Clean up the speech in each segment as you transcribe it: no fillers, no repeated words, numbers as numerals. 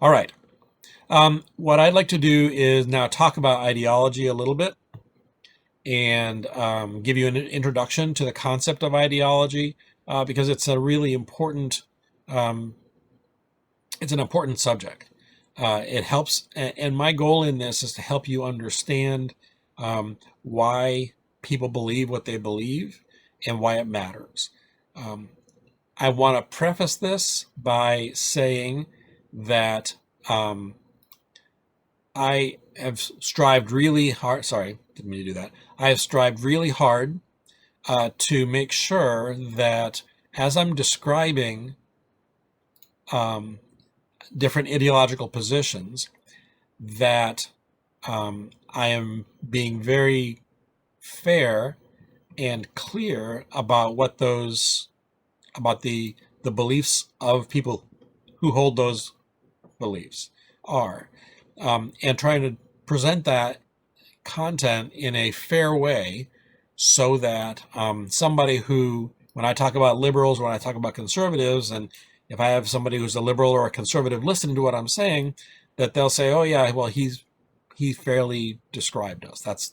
All right. What I'd like to do is now talk about ideology a little bit and give you an introduction to the concept of ideology because it's a really important um, it's an important subject. It helps, and my goal in this is to help you understand why people believe what they believe and why it matters. Um, I want to preface this by saying that I have strived really hard. Sorry, didn't mean to do that. I have strived really hard to make sure that as I'm describing um, different ideological positions, that I am being very fair and clear about what those about the beliefs of people who hold those beliefs are, and trying to present that content in a fair way so that somebody who, when I talk about liberals, when I talk about conservatives, and if I have somebody who's a liberal or a conservative listening to what I'm saying, that they'll say, "Oh yeah, well he fairly described us." That's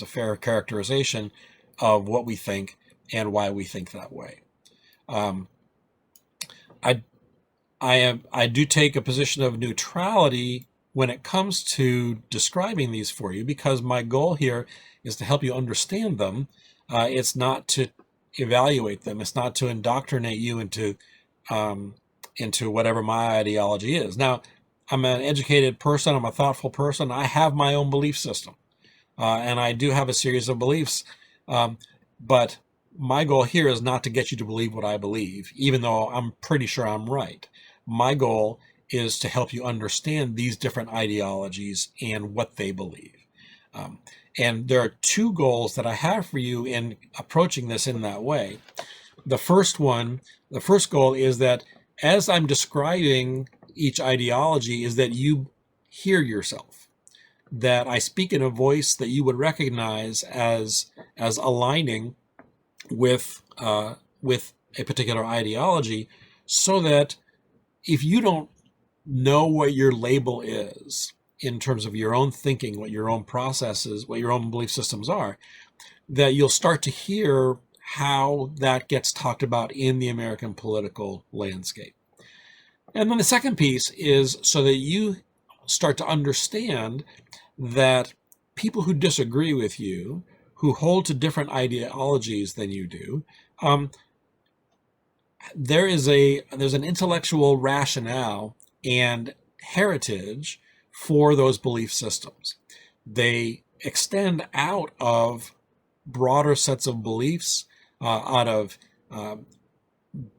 a fair characterization of what we think and why we think that way. Um, I I do take a position of neutrality when it comes to describing these for you because my goal here is to help you understand them. It's not to evaluate them. It's not to indoctrinate you um, into whatever my ideology is. Now, I'm an educated person. I'm a thoughtful person. I have my own belief system, and I do have a series of beliefs. Um, but my goal here is not to get you to believe what I believe, even though I'm pretty sure I'm right. My goal is to help you understand these different ideologies and what they believe. Um, and there are two goals that I have for you in approaching this in that way. The first one, the first goal is that as I'm describing each ideology, is that you hear yourself, that I speak in a voice that you would recognize as aligning with a particular ideology, so that if you don't know what your label is in terms of your own thinking, what your own processes, what your own belief systems are, that you'll start to hear how that gets talked about in the American political landscape. And then the second piece is so that you start to understand that people who disagree with you, who hold to different ideologies than you do, um, there's an intellectual rationale and heritage for those belief systems. They extend out of broader sets of beliefs, out of uh,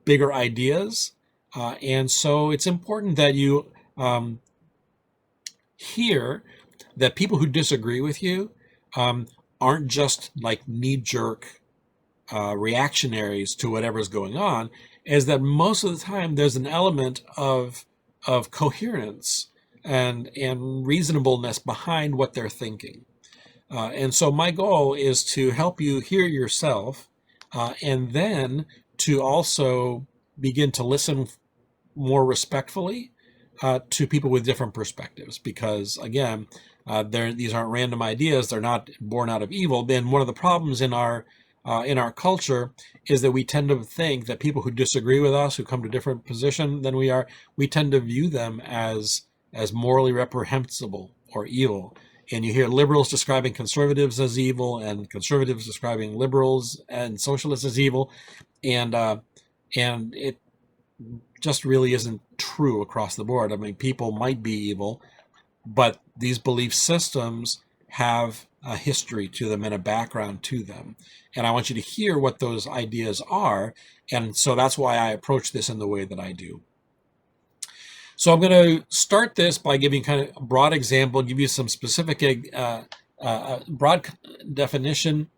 bigger ideas, and so it's important that you hear that people who disagree with you um, aren't just like knee-jerk reactionaries to whatever's going on, is that most of the time there's an element of coherence and reasonableness behind what they're thinking. And so my goal is to help you hear yourself, and then to also begin to listen more respectfully to people with different perspectives. Because again, these aren't random ideas; they're not born out of evil. And one of the problems in our culture is that we tend to think that people who disagree with us, who come to a different position than we are, we tend to view them as morally reprehensible or evil. And you hear liberals describing conservatives as evil, and conservatives describing liberals and socialists as evil, and it just really isn't true across the board. I mean, people might be evil, but these belief systems have a history to them and a background to them. And I want you to hear what those ideas are. And so that's why I approach this in the way that I do. So I'm going to start this by giving kind of a broad example, give you some specific broad definition,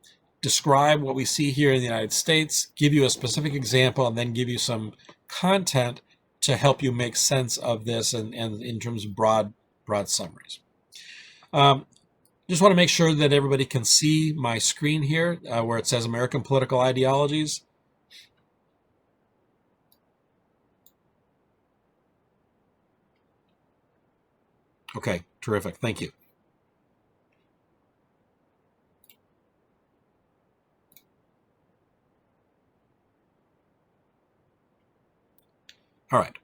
describe what we see here in the United States, give you a specific example, and then give you some content to help you make sense of this and in terms of broad summaries. Just want to make sure that everybody can see my screen here where it says American Political Ideologies. Okay, terrific. Thank you. All right.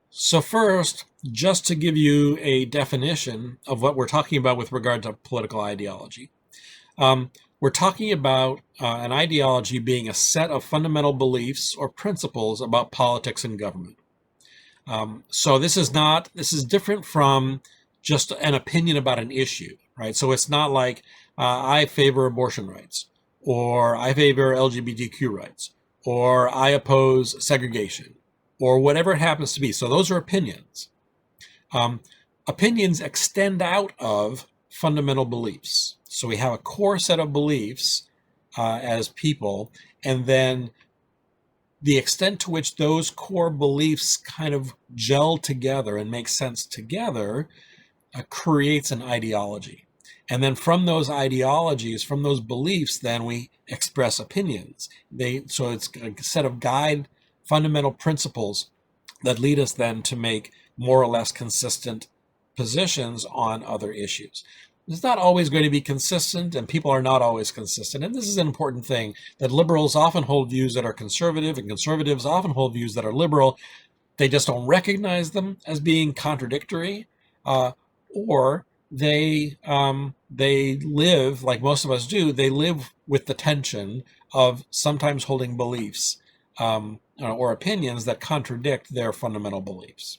So first, just to give you a definition of what we're talking about with regard to political ideology. We're talking about an ideology being a set of fundamental beliefs or principles about politics and government. So this is different from just an opinion about an issue, right? So it's not like I favor abortion rights, or I favor LGBTQ rights, or I oppose segregation, or whatever it happens to be. So those are opinions. Opinions extend out of fundamental beliefs. So we have a core set of beliefs as people, and then the extent to which those core beliefs kind of gel together and make sense together creates an ideology. And then from those ideologies, from those beliefs, then we express opinions. So it's a set of guide fundamental principles that lead us then to make more or less consistent positions on other issues. It's not always going to be consistent, and people are not always consistent. And this is an important thing, that liberals often hold views that are conservative, and conservatives often hold views that are liberal. They just don't recognize them as being contradictory, or they live, like most of us do, they live with the tension of sometimes holding beliefs or opinions that contradict their fundamental beliefs.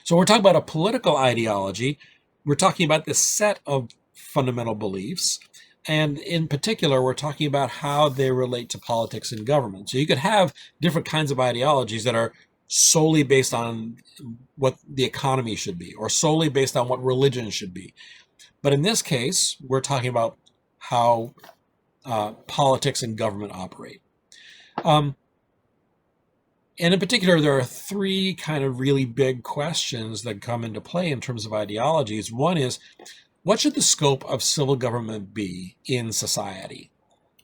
So we're talking about a political ideology. We're talking about this set of fundamental beliefs. And in particular, we're talking about how they relate to politics and government. So you could have different kinds of ideologies that are solely based on what the economy should be, or solely based on what religion should be. But in this case, we're talking about how politics and government operate. And in particular, there are three kind of really big questions that come into play in terms of ideologies. One is, what should the scope of civil government be in society?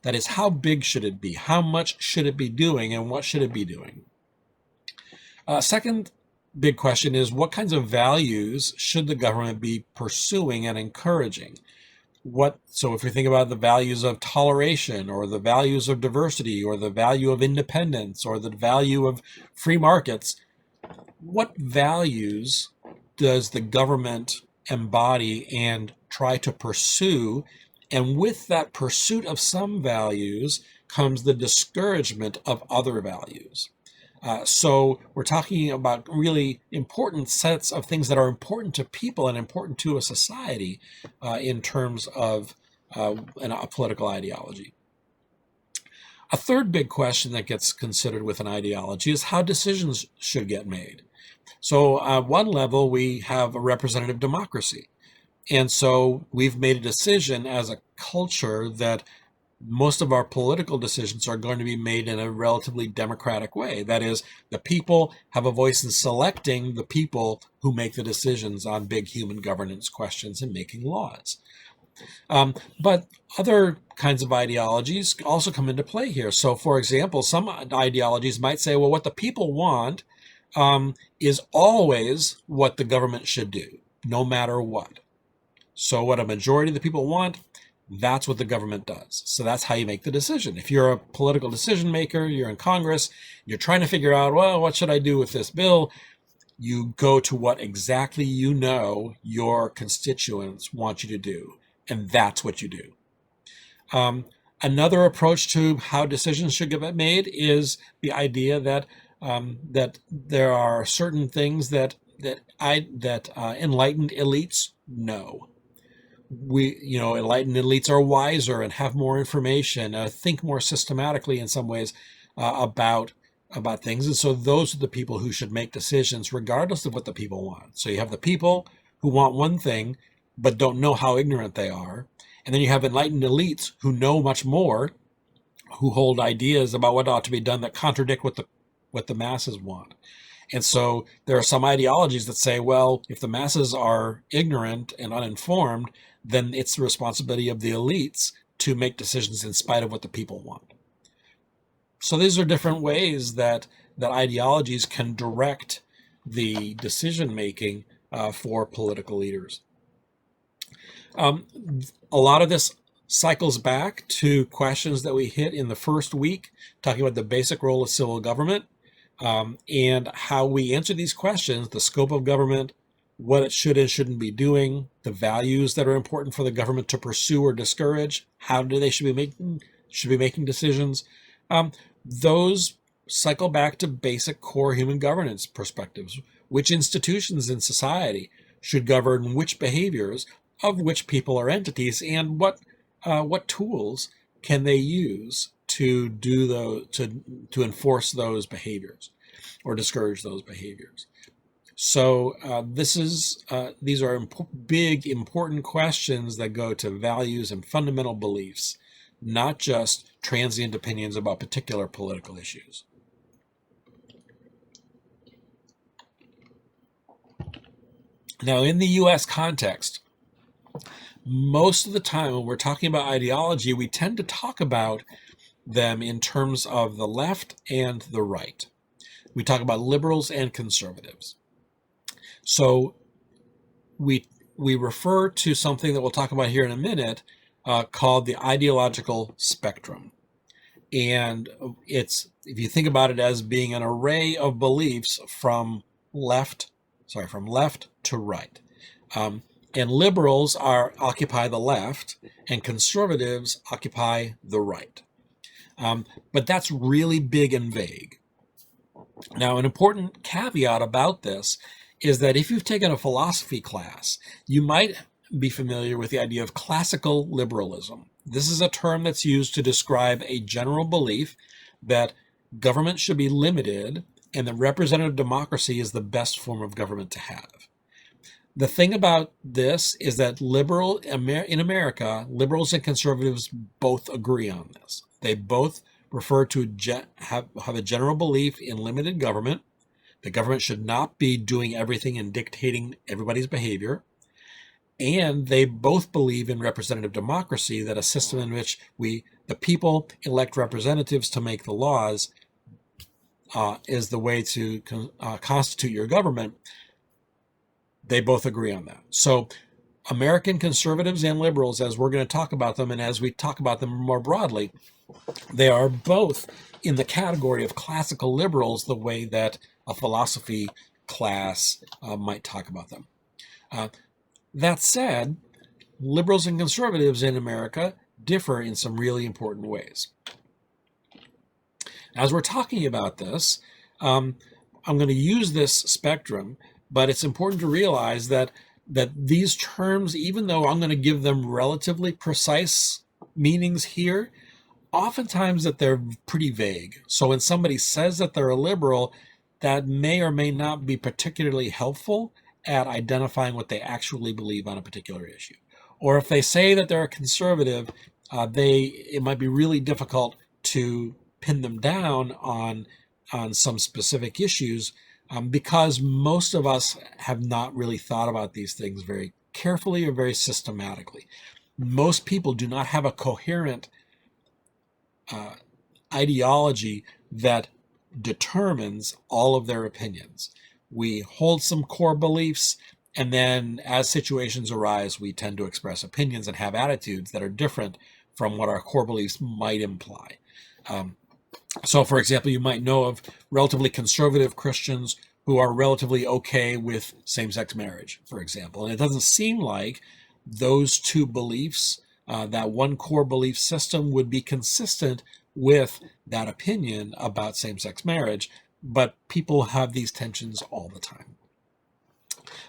That is, how big should it be? How much should it be doing, and what should it be doing? Second big question is, what kinds of values should the government be pursuing and encouraging? So if we think about the values of toleration, or the values of diversity, or the value of independence, or the value of free markets, what values does the government embody and try to pursue? And with that pursuit of some values comes the discouragement of other values. So we're talking about really important sets of things that are important to people and important to a society in terms of a political ideology. A third big question that gets considered with an ideology is how decisions should get made. So at one level, we have a representative democracy. And so we've made a decision as a culture that most of our political decisions are going to be made in a relatively democratic way. That is, the people have a voice in selecting the people who make the decisions on big human governance questions and making laws. But other kinds of ideologies also come into play here. So, for example, some ideologies might say, well, what the people want is always what the government should do, no matter what. So what a majority of the people want, that's what the government does. So that's how you make the decision. If you're a political decision maker, you're in Congress, you're trying to figure out, well, what should I do with this bill? You go to what exactly you know your constituents want you to do, and that's what you do. Another approach to how decisions should get made is the idea that that there are certain things that enlightened elites know. Enlightened elites are wiser and have more information, think more systematically in some ways about things. And so those are the people who should make decisions regardless of what the people want. So you have the people who want one thing, but don't know how ignorant they are. And then you have enlightened elites who know much more, who hold ideas about what ought to be done that contradict what the masses want. And so there are some ideologies that say, well, if the masses are ignorant and uninformed, then it's the responsibility of the elites to make decisions in spite of what the people want. So these are different ways that ideologies can direct the decision making for political leaders. A lot of this cycles back to questions that we hit in the first week, talking about the basic role of civil government, and how we answer these questions, the scope of government, what it should and shouldn't be doing, the values that are important for the government to pursue or discourage, how do they should be making decisions. Those cycle back to basic core human governance perspectives. Which institutions in society should govern which behaviors of which people or entities, and what tools can they use to do to enforce those behaviors or discourage those behaviors. So these are big, important questions that go to values and fundamental beliefs, not just transient opinions about particular political issues. Now, in the U.S. context, most of the time when we're talking about ideology, we tend to talk about them in terms of the left and the right. We talk about liberals and conservatives. So we refer to something that we'll talk about here in a minute called the ideological spectrum. And if you think about it as being an array of beliefs from left to right. And liberals occupy the left, and conservatives occupy the right. But that's really big and vague. Now, an important caveat about this is that if you've taken a philosophy class, you might be familiar with the idea of classical liberalism. This is a term that's used to describe a general belief that government should be limited and that representative democracy is the best form of government to have. The thing about this is that in America, liberals and conservatives both agree on this. They both refer to have a general belief in limited government. The government should not be doing everything and dictating everybody's behavior. And they both believe in representative democracy, that a system in which the people elect representatives to make the laws is the way to constitute your government. They both agree on that. So American conservatives and liberals, as we're going to talk about them, and as we talk about them more broadly, they are both in the category of classical liberals, the way that a philosophy class might talk about them. That said, liberals and conservatives in America differ in some really important ways. As we're talking about this, I'm going to use this spectrum, but it's important to realize that these terms, even though I'm going to give them relatively precise meanings here, oftentimes that they're pretty vague. So when somebody says that they're a liberal, that may or may not be particularly helpful at identifying what they actually believe on a particular issue. Or if they say that they're a conservative, it might be really difficult to pin them down on some specific issues because most of us have not really thought about these things very carefully or very systematically. Most people do not have a coherent ideology that determines all of their opinions. We hold some core beliefs, and then as situations arise, we tend to express opinions and have attitudes that are different from what our core beliefs might imply. So, for example, you might know of relatively conservative Christians who are relatively okay with same-sex marriage, for example. And it doesn't seem like those two beliefs, that one core belief system, would be consistent with that opinion about same-sex marriage. But people have these tensions all the time.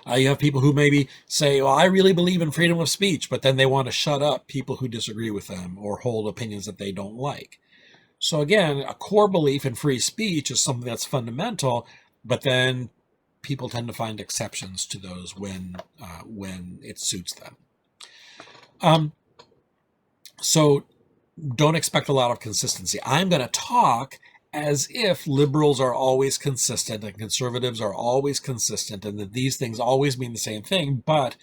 You have people who maybe say, well, I really believe in freedom of speech, but then they want to shut up people who disagree with them or hold opinions that they don't like. So again, a core belief in free speech is something that's fundamental, but then people tend to find exceptions to those when it suits them. So don't expect a lot of consistency. I'm going to talk as if liberals are always consistent and conservatives are always consistent, and that these things always mean the same thing, but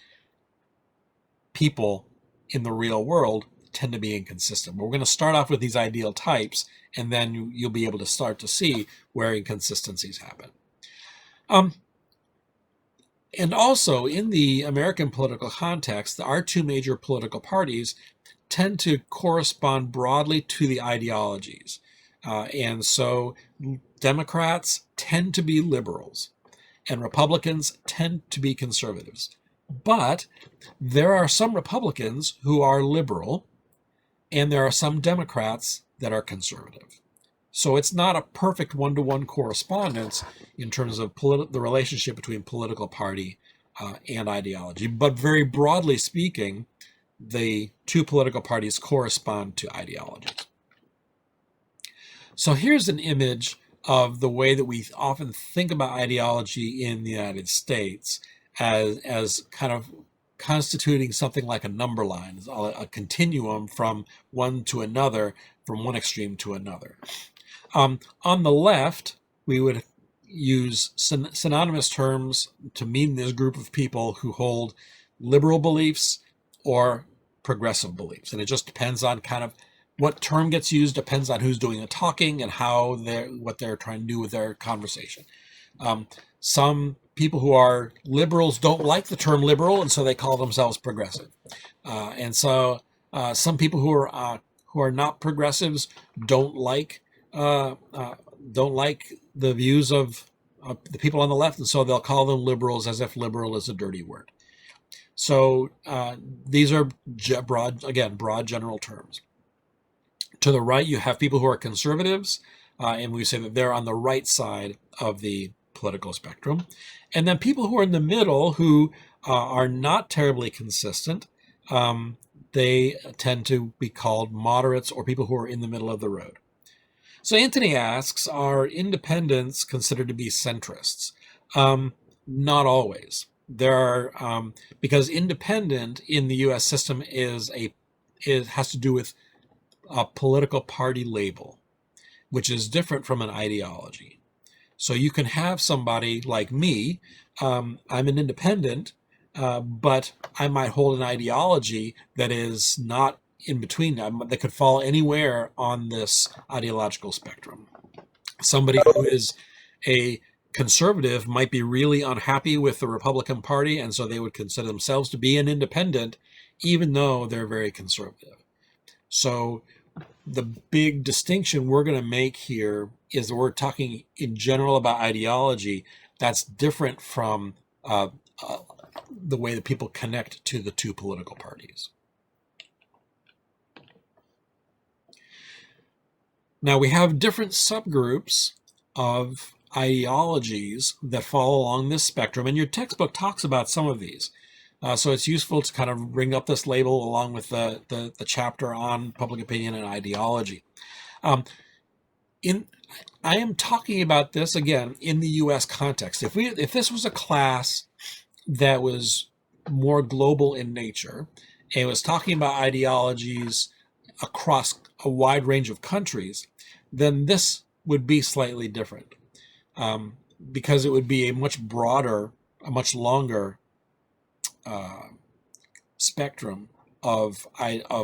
people in the real world tend to be inconsistent. But we're going to start off with these ideal types, and then you'll be able to start to see where inconsistencies happen. And also, in the American political context, our two major political parties tend to correspond broadly to the ideologies. And so Democrats tend to be liberals, and Republicans tend to be conservatives. But there are some Republicans who are liberal, and there are some Democrats that are conservative. So it's not a perfect one-to-one correspondence in terms of the relationship between political party and ideology. But very broadly speaking, the two political parties correspond to ideologies. So here's an image of the way that we often think about ideology in the United States as kind of constituting something like a number line, a continuum from one to another, from one extreme to another. On the left, we would use synonymous terms to mean this group of people who hold liberal beliefs or progressive beliefs. And it just depends on kind of what term gets used, depends on who's doing the talking and what they're trying to do with their conversation. Some people who are liberals don't like the term liberal, and so they call themselves progressive. And so some people who are not progressives don't like the views of the people on the left, and so they'll call them liberals, as if liberal is a dirty word. So these are broad general terms. To the right, you have people who are conservatives, and we say that they're on the right side of the political spectrum. And then people who are in the middle, who are not terribly consistent, they tend to be called moderates, or people who are in the middle of the road. So Anthony asks, are independents considered to be centrists? Not always. There are, because independent in the U.S. system has to do with a political party label, which is different from an ideology. So you can have somebody like me, I'm an independent, but I might hold an ideology that is not in between them, that could fall anywhere on this ideological spectrum. Somebody who is a conservative might be really unhappy with the Republican Party, and so they would consider themselves to be an independent, even though they're very conservative. So the big distinction we're going to make here is that we're talking in general about ideology that's different from the way that people connect to the two political parties. Now we have different subgroups of ideologies that fall along this spectrum, and your textbook talks about some of these. So it's useful to kind of bring up this label along with the chapter on public opinion and ideology. I am talking about this again in the U.S. context. If this was a class that was more global in nature and was talking about ideologies across a wide range of countries, then this would be slightly different, because it would be a much broader, a much longer spectrum of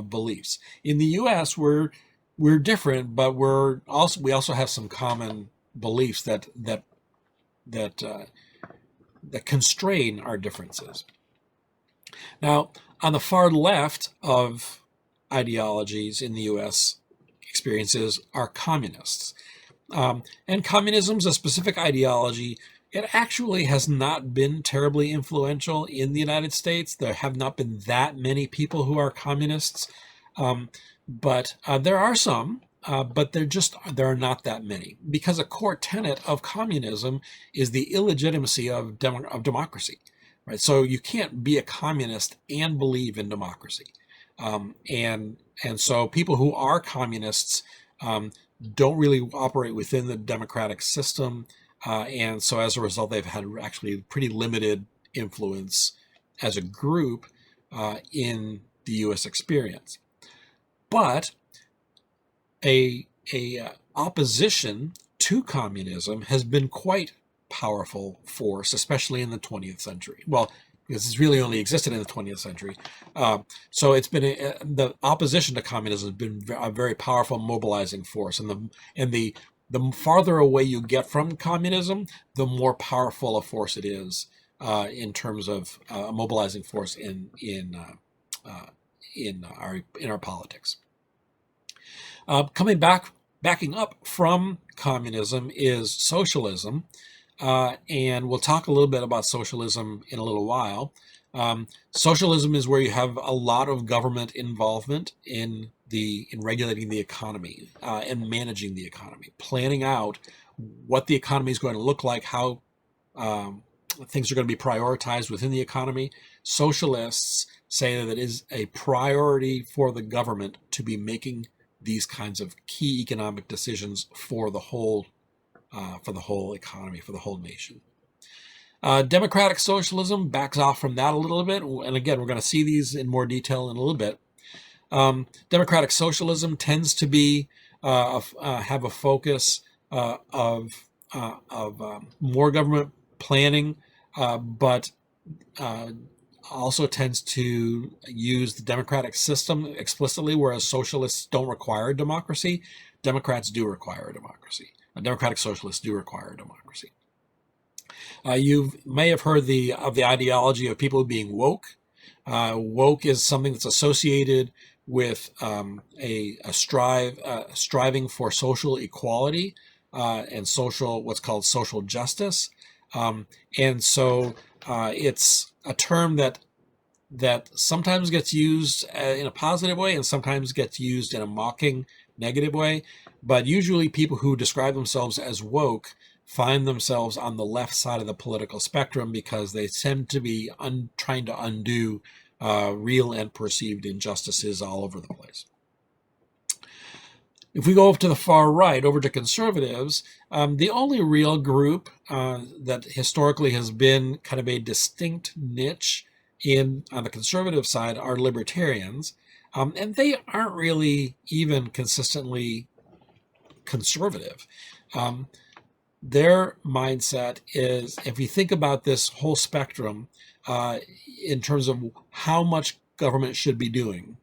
beliefs. In the U.S., we're different, but we also have some common beliefs that constrain our differences. Now, on the far left of ideologies in the U.S. experiences are communists. And communism is a specific ideology. It actually has not been terribly influential in the United States. There have not been that many people who are communists, but there are some, but there are not that many, because a core tenet of communism is the illegitimacy of democracy. Right? So you can't be a communist and believe in democracy. And so people who are communists don't really operate within the democratic system. And so as a result, they've had actually pretty limited influence as a group in the U.S. experience. But a opposition to communism has been quite powerful force, especially in the 20th century. Well, because it's really only existed in the 20th century. So it's been the opposition to communism has been a very powerful mobilizing force, and the farther away you get from communism, the more powerful a force it is in terms of a mobilizing force in our politics. Backing up from communism is socialism. And we'll talk a little bit about socialism in a little while. Socialism is where you have a lot of government involvement in regulating the economy and managing the economy, planning out what the economy is going to look like, how things are going to be prioritized within the economy. Socialists say that it is a priority for the government to be making these kinds of key economic decisions for the whole economy, for the whole nation. Democratic socialism backs off from that a little bit, and again, we're going to see these in more detail in a little bit. Democratic socialism tends to be have a focus of more government planning, but also tends to use the democratic system explicitly, whereas socialists don't require democracy. Democrats do require a democracy. Democratic socialists do require a democracy. You may have heard of the ideology of people being woke. Woke is something that's associated with striving for social equality and what's called social justice. And so it's a term that sometimes gets used in a positive way and sometimes gets used in a mocking, negative way. But usually people who describe themselves as woke find themselves on the left side of the political spectrum because they tend to be trying to undo real and perceived injustices all over the place. If we go over to the far right, over to conservatives, the only real group that historically has been kind of a distinct niche on the conservative side are libertarians. And they aren't really even consistently conservative. Their mindset is, if you think about this whole spectrum in terms of how much government should be doing,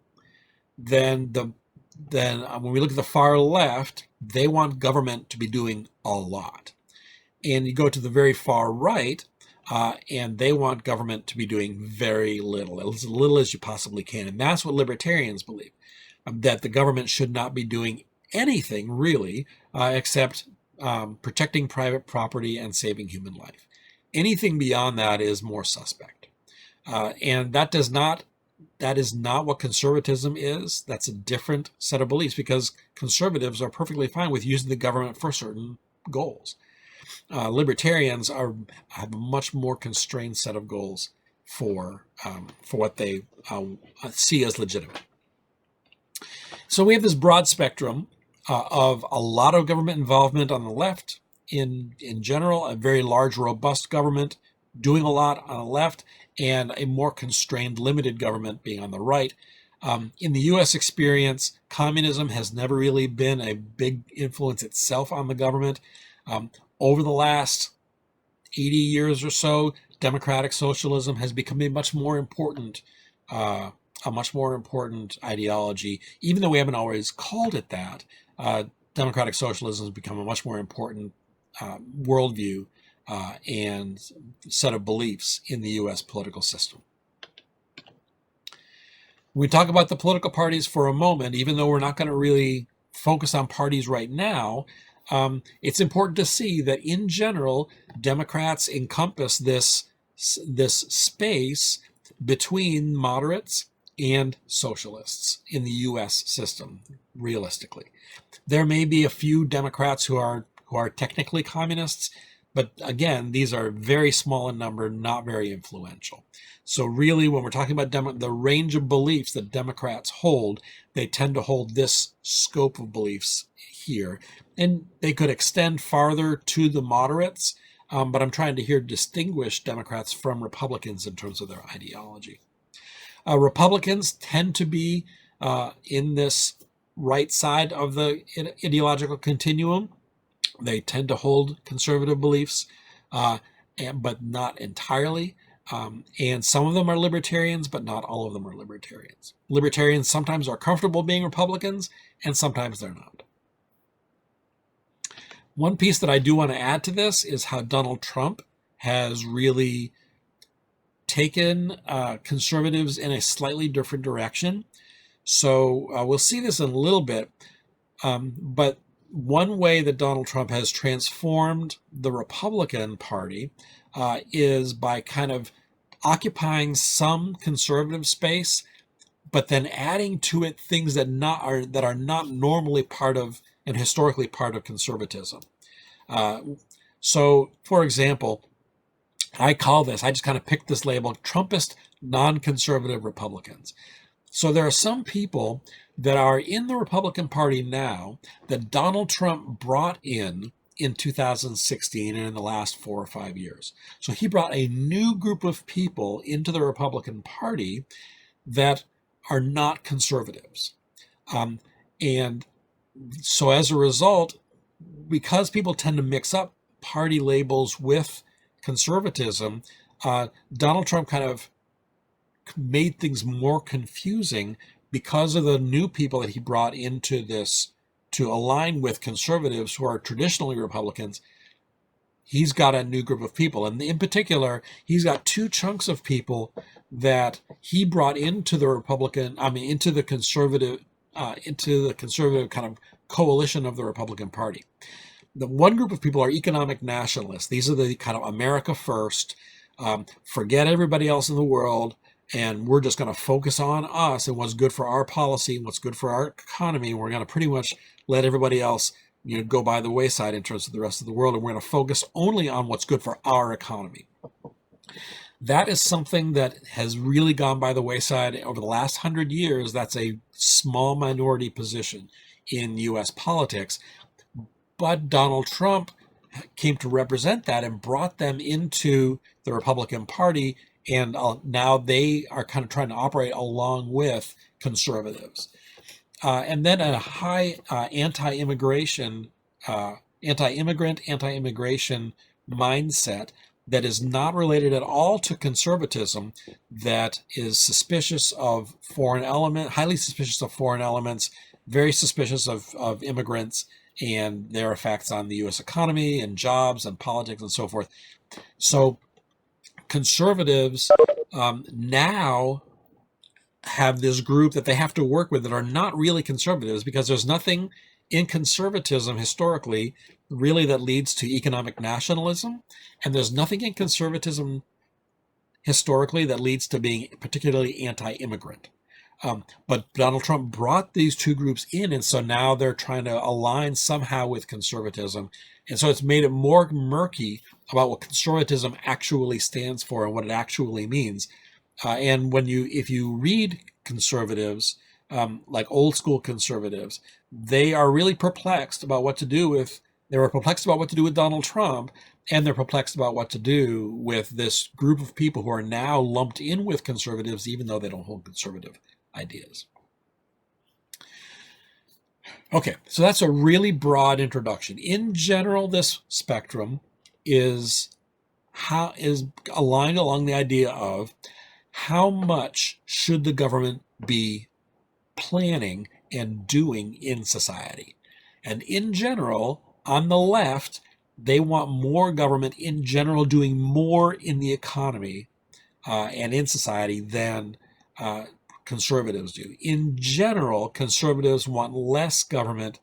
then when we look at the far left, they want government to be doing a lot. And you go to the very far right, and they want government to be doing very little, as little as you possibly can. And that's what libertarians believe, that the government should not be doing anything really except protecting private property and saving human life. Anything beyond that is more suspect. And that is not what conservatism is. That's a different set of beliefs, because conservatives are perfectly fine with using the government for certain goals. Libertarians have a much more constrained set of goals for what they see as legitimate. So we have this broad spectrum of a lot of government involvement on the left in general, a very large, robust government doing a lot on the left, and a more constrained, limited government being on the right. In the U.S. experience, communism has never really been a big influence itself on the government. Over the last 80 years or so, democratic socialism has become a much more important ideology. Even though we haven't always called it that, democratic socialism has become a much more important worldview and set of beliefs in the U.S. political system. When we talk about the political parties for a moment, even though we're not going to really focus on parties right now, it's important to see that in general, Democrats encompass this space between moderates and socialists in the U.S. system, realistically. There may be a few Democrats who are technically communists, but again, these are very small in number, not very influential. So really, when we're talking about the range of beliefs that Democrats hold, they tend to hold this scope of beliefs here. And they could extend farther to the moderates, but I'm trying to here distinguish Democrats from Republicans in terms of their ideology. Republicans tend to be in this right side of the ideological continuum. They tend to hold conservative beliefs, but not entirely. And some of them are libertarians, but not all of them are libertarians. Libertarians sometimes are comfortable being Republicans, and sometimes they're not. One piece that I do want to add to this is how Donald Trump has really taken conservatives in a slightly different direction. So we'll see this in a little bit. But one way that Donald Trump has transformed the Republican Party is by kind of occupying some conservative space, but then adding to it things that are not normally part of and historically part of conservatism. So, for example, I just kind of picked this label, Trumpist non-conservative Republicans. So there are some people that are in the Republican Party now that Donald Trump brought in 2016 and in the last 4 or 5 years. So he brought a new group of people into the Republican Party that are not conservatives. And so as a result, because people tend to mix up party labels with conservatism, Donald Trump kind of made things more confusing because of the new people that he brought into this to align with conservatives who are traditionally Republicans. He's got a new group of people, and in particular, he's got two chunks of people that he brought into the into the conservative kind of coalition of the Republican Party. The one group of people are economic nationalists. These are the kind of America first, forget everybody else in the world, and we're just going to focus on us and what's good for our policy and what's good for our economy. We're going to pretty much let everybody else go by the wayside in terms of the rest of the world, and we're going to focus only on what's good for our economy. That is something that has really gone by the wayside over the last 100 years. That's a small minority position in U.S. politics. But Donald Trump came to represent that and brought them into the Republican Party, and now they are kind of trying to operate along with conservatives. And then a high anti-immigrant, anti-immigration mindset that is not related at all to conservatism, that is suspicious of foreign elements, highly suspicious of foreign elements, very suspicious of immigrants and their effects on the U.S. economy and jobs and politics and so forth. So conservatives now have this group that they have to work with that are not really conservatives, because there's nothing in conservatism historically really that leads to economic nationalism, and there's nothing in conservatism historically that leads to being particularly anti-immigrant. But Donald Trump brought these two groups in, and so now they're trying to align somehow with conservatism. And so it's made it more murky about what conservatism actually stands for and what it actually means. And if you read conservatives, like old school conservatives, they are really perplexed about what to do with. They were perplexed about what to do with Donald Trump, and they're perplexed about what to do with this group of people who are now lumped in with conservatives, even though they don't hold conservative ideas. Okay, so that's a really broad introduction. In general, this spectrum is aligned along the idea of how much should the government be planning and doing in society. And in general, on the left, they want more government in general doing more in the economy and in society than conservatives do. In general, conservatives want less government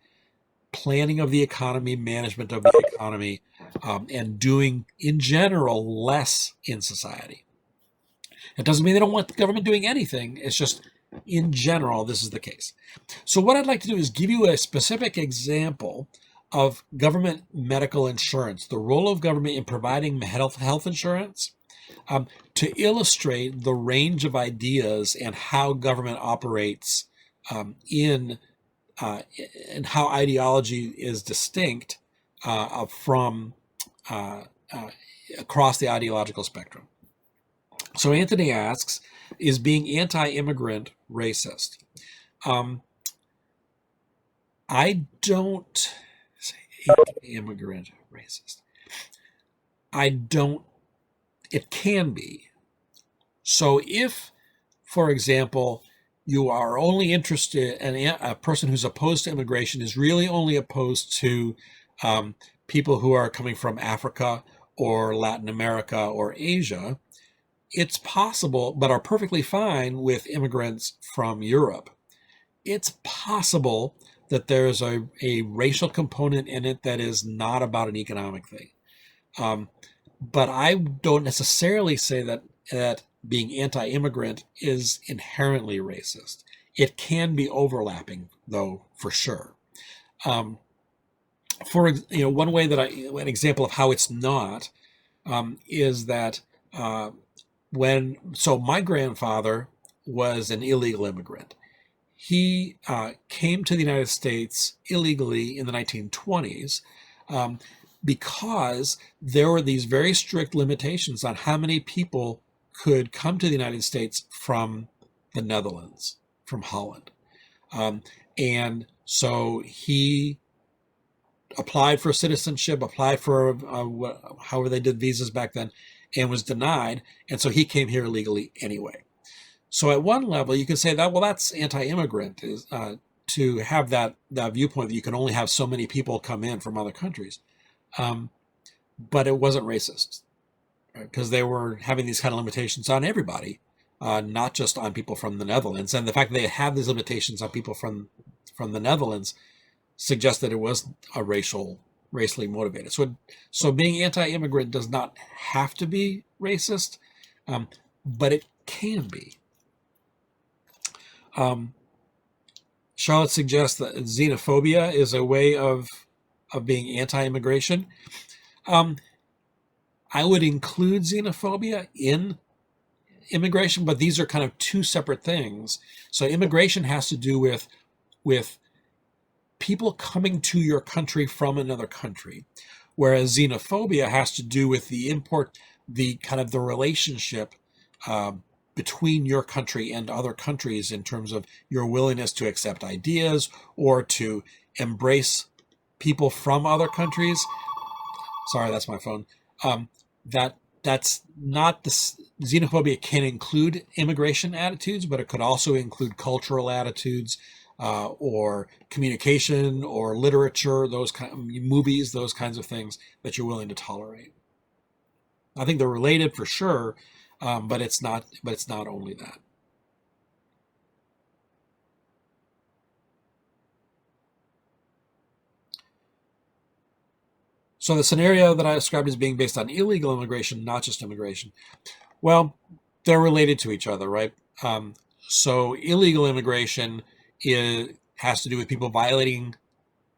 planning of the economy, management of the economy, and doing, in general, less in society. It doesn't mean they don't want the government doing anything. It's just, in general, this is the case. So what I'd like to do is give you a specific example of government medical insurance, the role of government in providing health insurance, to illustrate the range of ideas and how government operates and how ideology is distinct from across the ideological spectrum. So Anthony asks, is being anti-immigrant racist? I don't say anti-immigrant racist. It can be. So if, for example, you are only interested, and a person who's opposed to immigration is really only opposed to people who are coming from Africa or Latin America or Asia, it's possible, but are perfectly fine with immigrants from Europe. It's possible that there's a racial component in it that is not about an economic thing. But I don't necessarily say that being anti-immigrant is inherently racist. It can be overlapping, though, for sure. One way that an example of how it's not is that my grandfather was an illegal immigrant. He came to the United States illegally in the 1920s because there were these very strict limitations on how many people could come to the United States from the Netherlands, from Holland. And so he applied for citizenship, applied for however they did visas back then, and was denied. And so he came here illegally anyway. So at one level, you can say that, well, that's anti-immigrant, is to have that viewpoint that you can only have so many people come in from other countries. But it wasn't racist, because they were having these kind of limitations on everybody, not just on people from the Netherlands. And the fact that they have these limitations on people from the Netherlands suggests that it was a racially motivated. So being anti-immigrant does not have to be racist, but it can be. Charlotte suggests that xenophobia is a way of being anti-immigration. I would include xenophobia in immigration, but these are kind of two separate things. So immigration has to do with people coming to your country from another country, whereas xenophobia has to do with the kind of the relationship between your country and other countries in terms of your willingness to accept ideas or to embrace people from other countries. Sorry, that's my phone. That's not the xenophobia can include immigration attitudes, but it could also include cultural attitudes or communication or literature, those kind of movies, those kinds of things that you're willing to tolerate. I think they're related for sure, but it's not only that. So the scenario that I described as being based on illegal immigration, not just immigration, well, they're related to each other, right? So illegal immigration has to do with people violating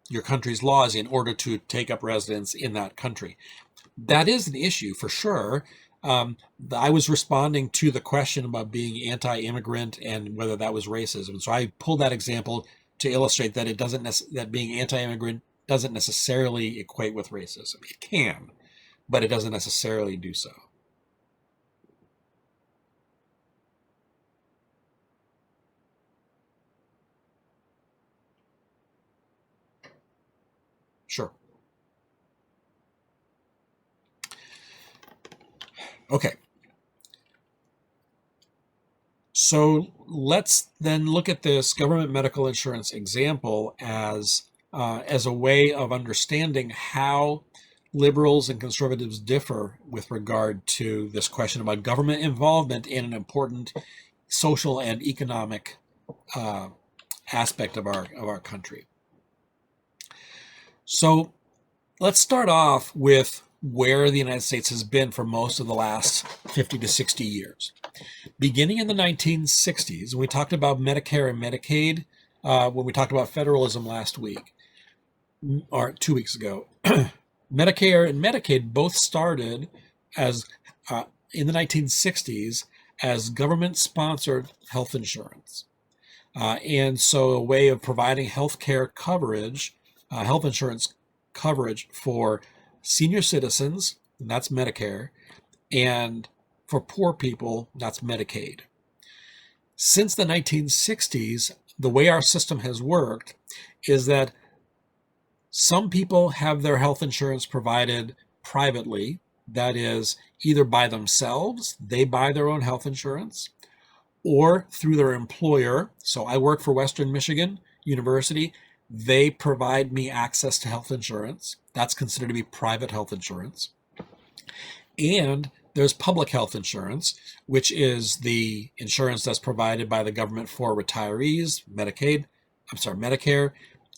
your country's laws in order to take up residence in that country. That is an issue for sure. I was responding to the question about being anti-immigrant and whether that was racism. So I pulled that example to illustrate that that being anti-immigrant doesn't necessarily equate with racism. It can, but it doesn't necessarily do so. Sure. Okay. So let's then look at this government medical insurance example as a way of understanding how liberals and conservatives differ with regard to this question about government involvement in an important social and economic aspect of our country. So let's start off with where the United States has been for most of the last 50 to 60 years. Beginning in the 1960s, we talked about Medicare and Medicaid when we talked about federalism last week, or 2 weeks ago. Medicare and Medicaid both started as in the 1960s as government-sponsored health insurance. And so a way of providing health care coverage, health insurance coverage for senior citizens, and that's Medicare, and for poor people, that's Medicaid. Since the 1960s, the way our system has worked is that some people have their health insurance provided privately that is either by themselves, they buy their own health insurance, or through their employer. So I work for Western Michigan University. They provide me access to health insurance. That's considered to be private health insurance. And there's public health insurance, which is the insurance that's provided by the government for retirees, Medicare,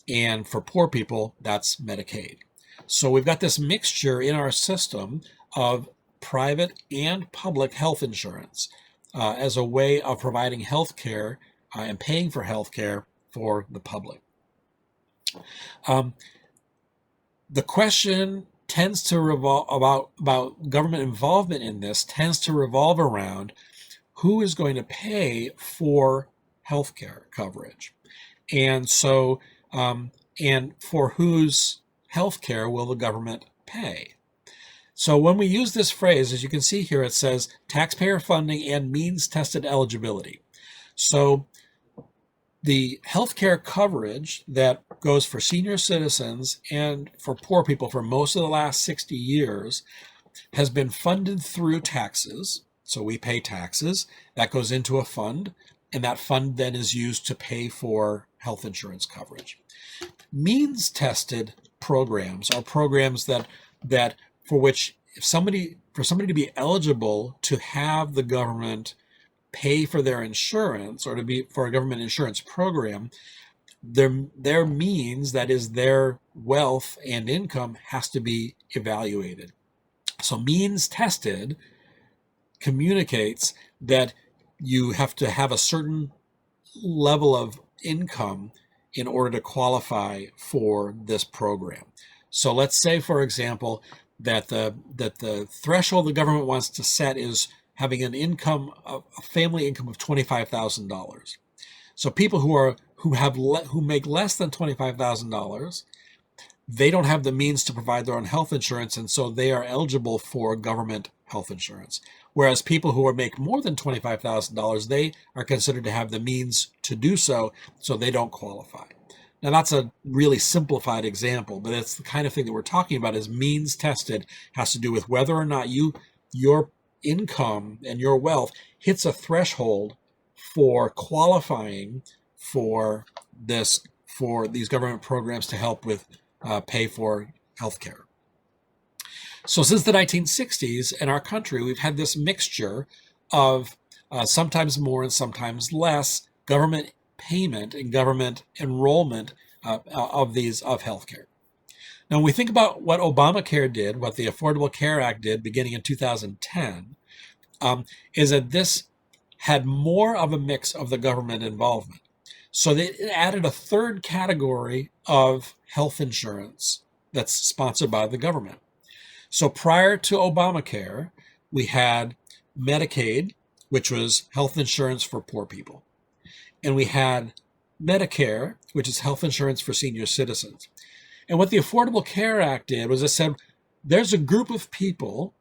and for poor people, that's Medicaid. So we've got this mixture in our system of private and public health insurance as a way of providing health care and paying for health care for the public. The question tends to revolve about government involvement in this tends to revolve around who is going to pay for healthcare coverage, and so and for whose healthcare will the government pay. So when we use this phrase, as you can see here, it says taxpayer funding and means-tested eligibility. So the healthcare coverage that goes for senior citizens and for poor people for most of the last 60 years has been funded through taxes. So we pay taxes, that goes into a fund, and that fund then is used to pay for health insurance coverage. Means-tested programs are programs that for which for somebody to be eligible to have the government pay for their insurance or to be for a government insurance program, their means, that is their wealth and income, has to be evaluated. So means tested communicates that you have to have a certain level of income in order to qualify for this program. So let's say, for example, that the threshold the government wants to set is having an income, a family income of $25,000. So people who make less than $25,000, they don't have the means to provide their own health insurance, and so they are eligible for government health insurance. Whereas people who make more than $25,000, they are considered to have the means to do so, so they don't qualify. Now that's a really simplified example, but it's the kind of thing that we're talking about. Is means tested, has to do with whether or not your income and your wealth hits a threshold for qualifying for these government programs to help with pay for healthcare. So since the 1960s in our country, we've had this mixture of sometimes more and sometimes less government payment and government enrollment of healthcare. Now, when we think about what Obamacare did, what the Affordable Care Act did beginning in 2010, is that this had more of a mix of the government involvement. So they added a third category of health insurance that's sponsored by the government. So prior to Obamacare, we had Medicaid, which was health insurance for poor people. And we had Medicare, which is health insurance for senior citizens. And what the Affordable Care Act did was it said there's a group of people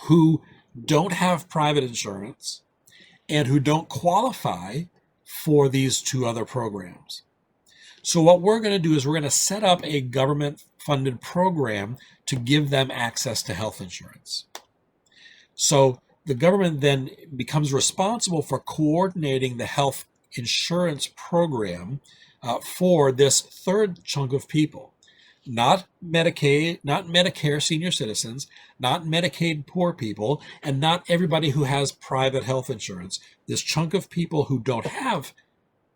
who don't have private insurance and who don't qualify for these two other programs. So what we're going to do is we're going to set up a government-funded program to give them access to health insurance. So the government then becomes responsible for coordinating the health insurance program for this third chunk of people. Not Medicaid, not Medicare senior citizens, not Medicaid poor people, and not everybody who has private health insurance. This chunk of people who don't have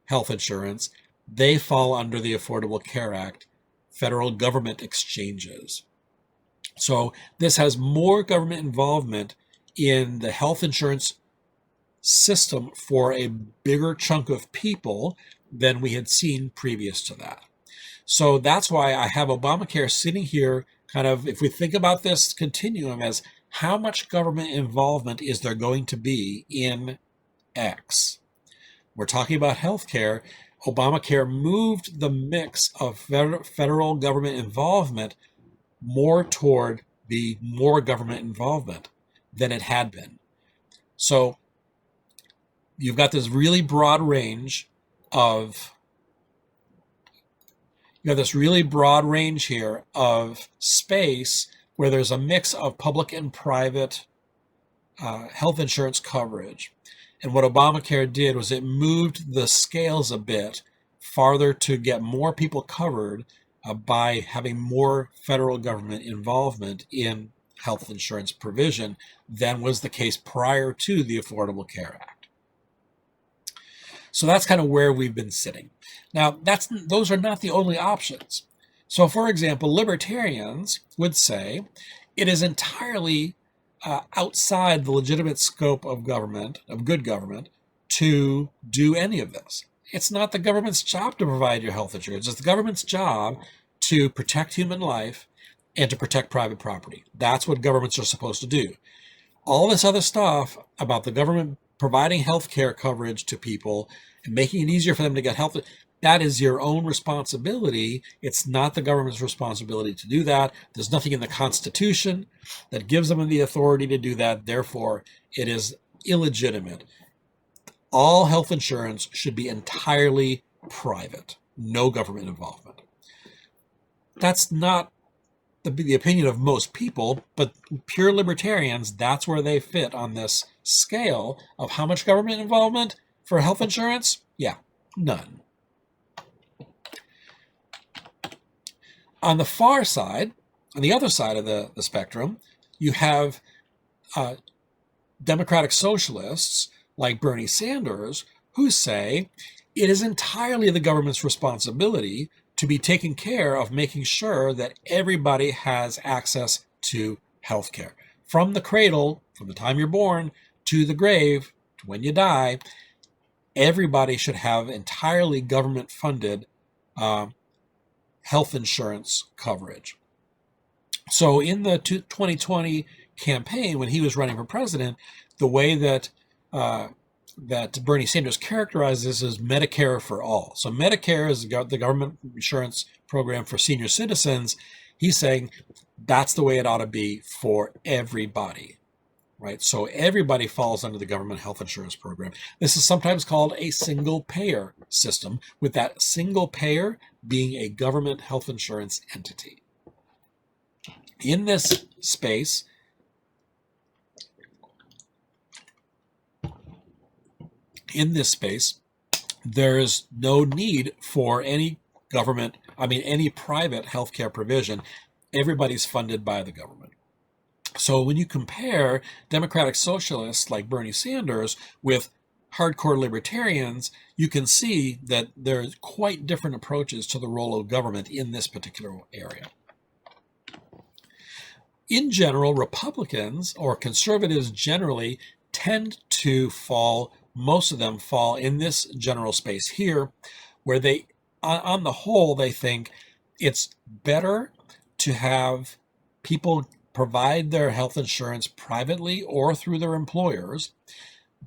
health insurance, they fall under the Affordable Care Act, federal government exchanges. So this has more government involvement in the health insurance system for a bigger chunk of people than we had seen previous to that. So that's why I have Obamacare sitting here kind of, if we think about this continuum as how much government involvement is there going to be in X? We're talking about healthcare. Obamacare moved the mix of federal government involvement more toward the more government involvement than it had been. So you've got this really broad range of here of space where there's a mix of public and private health insurance coverage. And what Obamacare did was it moved the scales a bit farther to get more people covered by having more federal government involvement in health insurance provision than was the case prior to the Affordable Care Act. So that's kind of where we've been sitting. Now, those are not the only options. So, for example, libertarians would say it is entirely outside the legitimate scope of government, of good government, to do any of this. It's not the government's job to provide your health insurance. It's the government's job to protect human life and to protect private property. That's what governments are supposed to do. All this other stuff about the government providing health care coverage to people and making it easier for them to get health, that is your own responsibility. It's not the government's responsibility to do that. There's nothing in the Constitution that gives them the authority to do that. Therefore, it is illegitimate. All health insurance should be entirely private, no government involvement. That's not the opinion of most people, but pure libertarians, that's where they fit on this scale of how much government involvement for health insurance? Yeah, none. On the far side, on the other side of the spectrum, you have Democratic Socialists like Bernie Sanders who say it is entirely the government's responsibility to be taking care of making sure that everybody has access to health care. From the cradle, from the time you're born, to the grave, to when you die, everybody should have entirely government-funded health insurance coverage. So in the 2020 campaign, when he was running for president, the way that Bernie Sanders characterizes as Medicare for all. So Medicare is the government insurance program for senior citizens. He's saying that's the way it ought to be for everybody, right? So everybody falls under the government health insurance program. This is sometimes called a single payer system, with that single payer being a government health insurance entity. In this space, there's no need for any any private healthcare provision. Everybody's funded by the government. So when you compare Democratic Socialists like Bernie Sanders with hardcore libertarians, you can see that there's quite different approaches to the role of government in this particular area. In general, Republicans or conservatives generally tend to most of them fall in this general space here, where they, on the whole, they think it's better to have people provide their health insurance privately or through their employers.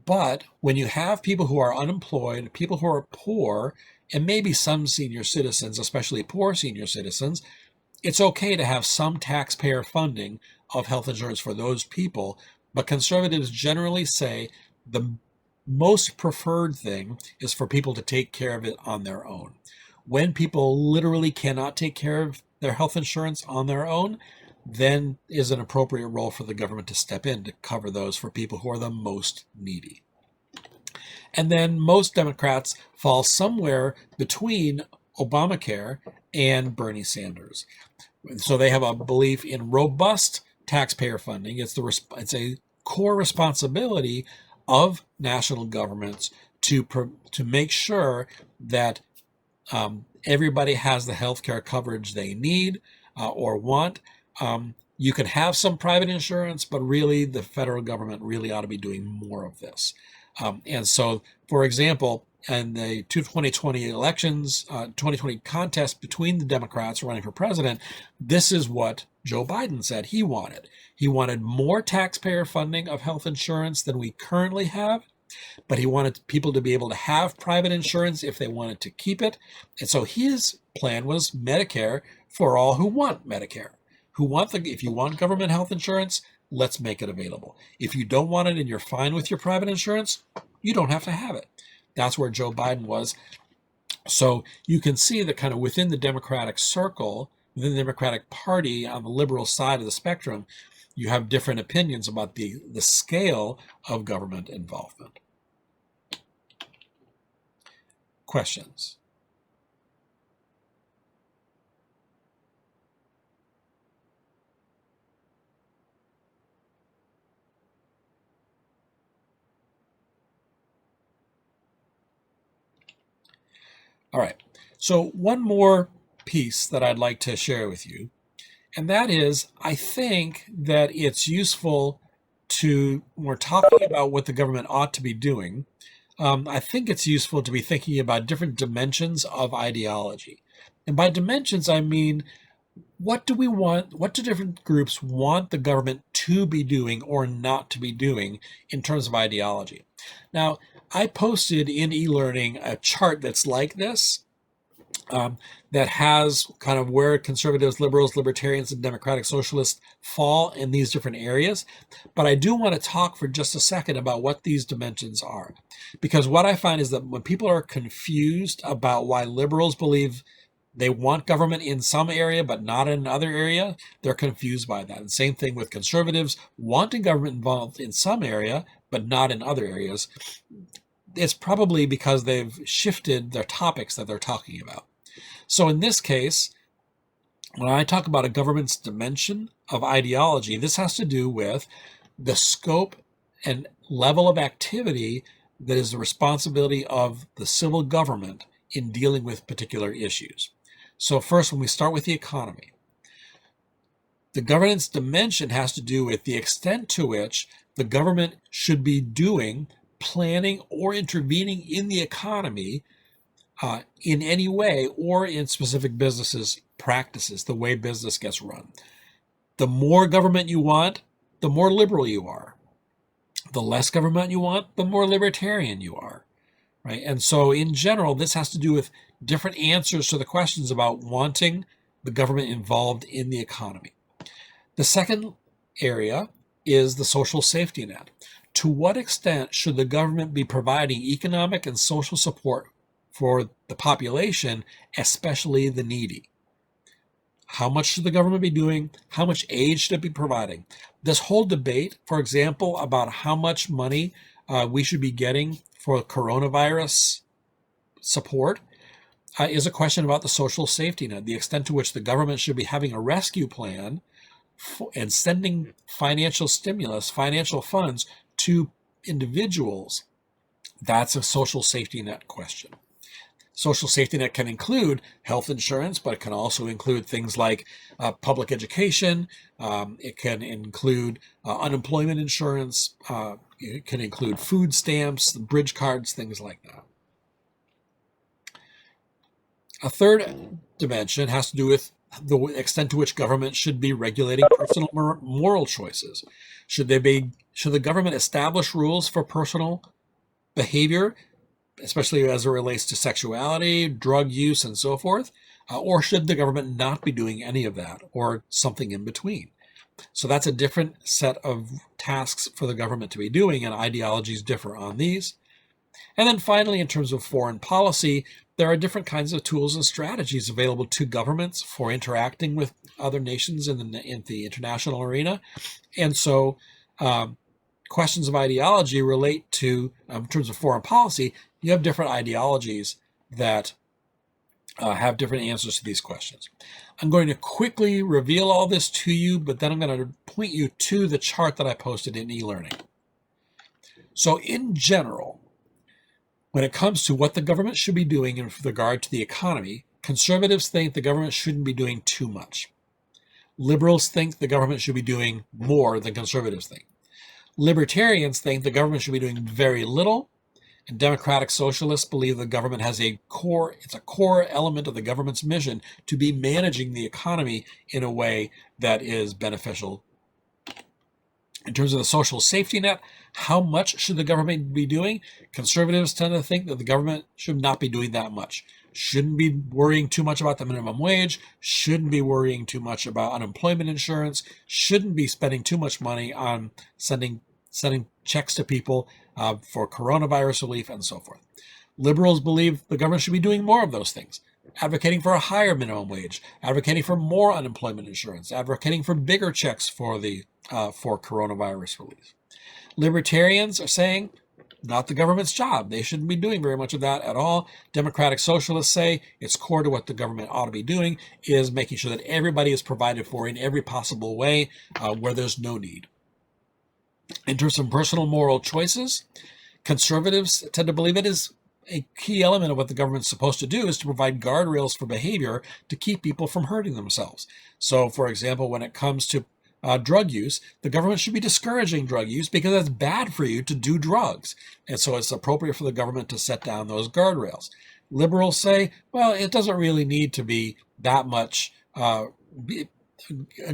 But when you have people who are unemployed, people who are poor, and maybe some senior citizens, especially poor senior citizens, it's okay to have some taxpayer funding of health insurance for those people. But conservatives generally say the most preferred thing is for people to take care of it on their own. When people literally cannot take care of their health insurance on their own, then is an appropriate role for the government to step in to cover those for people who are the most needy. And then most Democrats fall somewhere between Obamacare and Bernie Sanders. So they have a belief in robust taxpayer funding. It's a core responsibility of national governments to make sure that everybody has the healthcare coverage they need or want. You can have some private insurance, but really the federal government really ought to be doing more of this. And so, for example, in the 2020 elections, 2020 contest between the Democrats running for president, this is what Joe Biden said he wanted. He wanted more taxpayer funding of health insurance than we currently have, but he wanted people to be able to have private insurance if they wanted to keep it. And so his plan was Medicare for all who want Medicare. If you want government health insurance, let's make it available. If you don't want it and you're fine with your private insurance, you don't have to have it. That's where Joe Biden was. So you can see that kind of within the Democratic circle, within the Democratic Party on the liberal side of the spectrum, you have different opinions about the scale of government involvement. Questions? All right, so one more piece that I'd like to share with you, and that is, I think that it's useful to, when we're talking about what the government ought to be doing, I think it's useful to be thinking about different dimensions of ideology. And by dimensions, I mean, what do we want, what do different groups want the government to be doing or not to be doing in terms of ideology? Now, I posted in e-learning a chart that's like this, that has kind of where conservatives, liberals, libertarians, and democratic socialists fall in these different areas. But I do want to talk for just a second about what these dimensions are. Because what I find is that when people are confused about why liberals believe they want government in some area but not in another area, they're confused by that. And same thing with conservatives wanting government involved in some area but not in other areas. It's probably because they've shifted their topics that they're talking about. So in this case, when I talk about a government's dimension of ideology, this has to do with the scope and level of activity that is the responsibility of the civil government in dealing with particular issues. So first, when we start with the economy, the governance dimension has to do with the extent to which the government should be doing, planning, or intervening in the economy in any way, or in specific businesses' practices, the way business gets run. The more government you want, the more liberal you are. The less government you want, the more libertarian you are, right? And so in general, this has to do with different answers to the questions about wanting the government involved in the economy. The second area is the social safety net. To what extent should the government be providing economic and social support for the population, especially the needy? How much should the government be doing? How much aid should it be providing? This whole debate, for example, about how much money we should be getting for coronavirus support is a question about the social safety net, the extent to which the government should be having a rescue plan and sending financial stimulus, financial funds to individuals. That's a social safety net question. Social safety net can include health insurance, but it can also include things like public education. It can include unemployment insurance. It can include food stamps, bridge cards, things like that. A third dimension has to do with the extent to which government should be regulating personal moral choices. Should the government establish rules for personal behavior, especially as it relates to sexuality, drug use, and so forth? Or should the government not be doing any of that, or something in between? So that's a different set of tasks for the government to be doing, and ideologies differ on these. And then finally, in terms of foreign policy, there are different kinds of tools and strategies available to governments for interacting with other nations in the international arena. And so questions of ideology relate to, in terms of foreign policy, you have different ideologies that have different answers to these questions. I'm going to quickly reveal all this to you, but then I'm going to point you to the chart that I posted in e-learning. So in general, when it comes to what the government should be doing in regard to the economy, conservatives think the government shouldn't be doing too much. Liberals think the government should be doing more than conservatives think. Libertarians think the government should be doing very little, and democratic socialists believe the government has it's a core element of the government's mission to be managing the economy in a way that is beneficial. In terms of the social safety net, how much should the government be doing? Conservatives tend to think that the government should not be doing that much. Shouldn't be worrying too much about the minimum wage, shouldn't be worrying too much about unemployment insurance, shouldn't be spending too much money on sending checks to people for coronavirus relief and so forth. Liberals believe the government should be doing more of those things. advocating for a higher minimum wage, advocating for more unemployment insurance, advocating for bigger checks for coronavirus relief. Libertarians are saying, not the government's job. They shouldn't be doing very much of that at all. Democratic Socialists say it's core to what the government ought to be doing is making sure that everybody is provided for in every possible way where there's no need. In terms of personal moral choices, conservatives tend to believe it is a key element of what the government's supposed to do is to provide guardrails for behavior to keep people from hurting themselves. So, for example, when it comes to drug use, the government should be discouraging drug use because it's bad for you to do drugs. And so it's appropriate for the government to set down those guardrails. Liberals say, well, it doesn't really need to be that much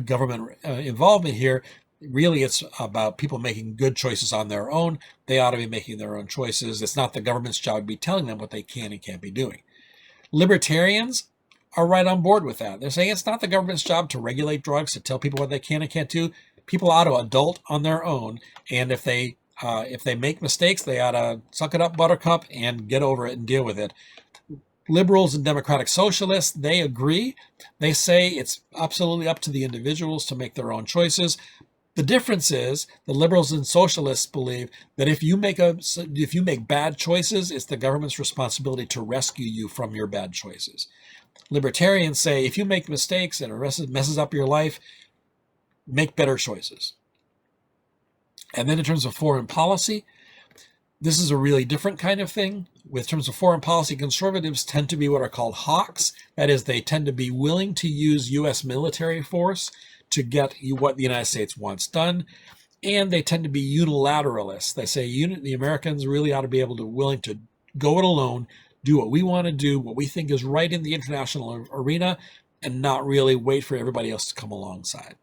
government involvement here. Really, it's about people making good choices on their own. They ought to be making their own choices. It's not the government's job to be telling them what they can and can't be doing. Libertarians are right on board with that. They're saying it's not the government's job to regulate drugs, to tell people what they can and can't do. People ought to adult on their own, and if they make mistakes, they ought to suck it up, buttercup, and get over it and deal with it. Liberals and Democratic Socialists, they agree. They say it's absolutely up to the individuals to make their own choices. The difference is the liberals and socialists believe that if you make bad choices, it's the government's responsibility to rescue you from your bad choices. Libertarians say if you make mistakes and it messes up your life, make better choices. And then in terms of foreign policy, this is a really different kind of thing. With terms of foreign policy, conservatives tend to be what are called hawks. That is, they tend to be willing to use U.S. military force to get what the United States wants done. And they tend to be unilateralists. They say the Americans really ought to be willing to go it alone, do what we want to do, what we think is right in the international arena, and not really wait for everybody else to come alongside.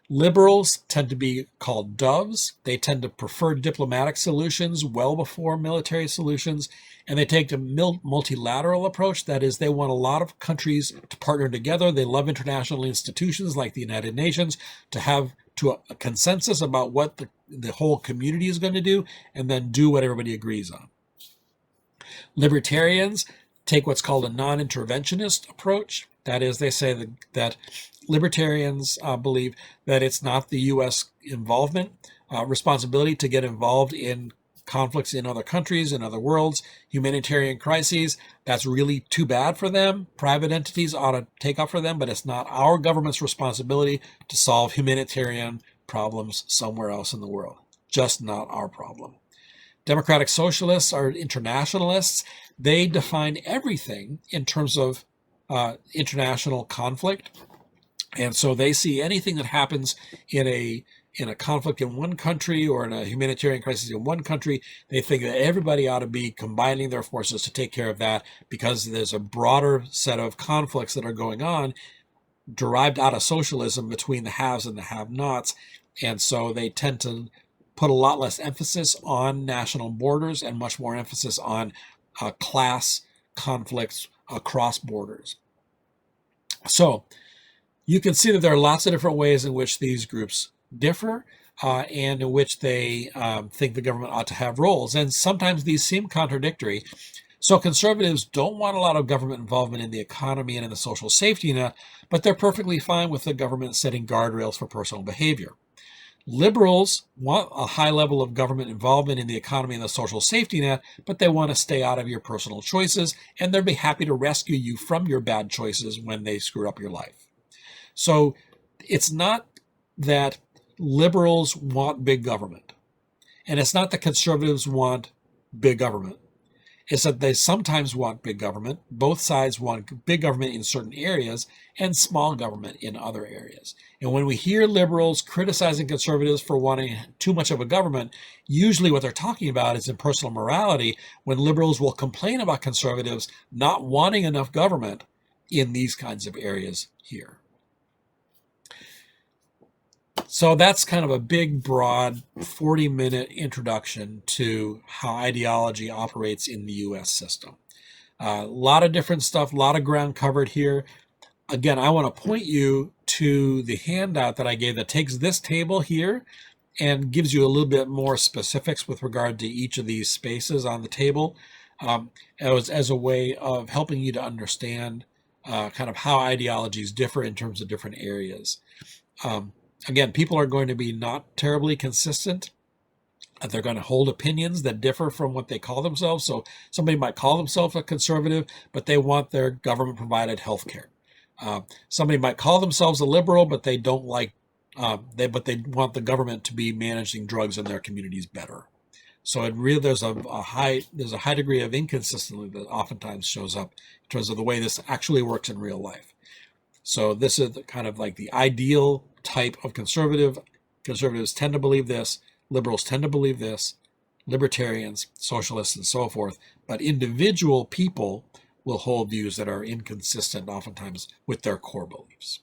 Liberals tend to be called doves. They tend to prefer diplomatic solutions well before military solutions, and they take a multilateral approach. That is, they want a lot of countries to partner together. They love international institutions like the United Nations to have a consensus about what the whole community is going to do, and then do what everybody agrees on. Libertarians take what's called a non-interventionist approach. That is, they say that libertarians believe that it's not the U.S. responsibility to get involved in conflicts in other countries, in other worlds, humanitarian crises. That's really too bad for them. Private entities ought to take up for them, but it's not our government's responsibility to solve humanitarian problems somewhere else in the world. Just not our problem. Democratic Socialists are internationalists. They define everything in terms of international conflict. And so they see anything that happens in a conflict in one country or in a humanitarian crisis in one country, they think that everybody ought to be combining their forces to take care of that because there's a broader set of conflicts that are going on derived out of socialism between the haves and the have-nots. And so they tend to put a lot less emphasis on national borders and much more emphasis on class conflicts across borders. So you can see that there are lots of different ways in which these groups differ and in which they think the government ought to have roles. And sometimes these seem contradictory. So conservatives don't want a lot of government involvement in the economy and in the social safety net, but they're perfectly fine with the government setting guardrails for personal behavior. Liberals want a high level of government involvement in the economy and the social safety net, but they want to stay out of your personal choices, and they'll be happy to rescue you from your bad choices when they screw up your life. So it's not that liberals want big government, and it's not that conservatives want big government. It's that they sometimes want big government. Both sides want big government in certain areas and small government in other areas. And when we hear liberals criticizing conservatives for wanting too much of a government, usually what they're talking about is impersonal morality, when liberals will complain about conservatives not wanting enough government in these kinds of areas here. So that's kind of a big, broad 40-minute introduction to how ideology operates in the U.S. system. A lot of different stuff, a lot of ground covered here. Again, I want to point you to the handout that I gave that takes this table here and gives you a little bit more specifics with regard to each of these spaces on the table. as a way of helping you to understand kind of how ideologies differ in terms of different areas. Again, people are going to be not terribly consistent. They're going to hold opinions that differ from what they call themselves. So somebody might call themselves a conservative, but they want their government-provided health care. Somebody might call themselves a liberal, but they don't like they want the government to be managing drugs in their communities better. So it really there's a high degree of inconsistency that oftentimes shows up in terms of the way this actually works in real life. So this is kind of like the ideal type of conservative. Conservatives tend to believe this. Liberals tend to believe this. Libertarians, socialists, and so forth. But individual people will hold views that are inconsistent oftentimes with their core beliefs.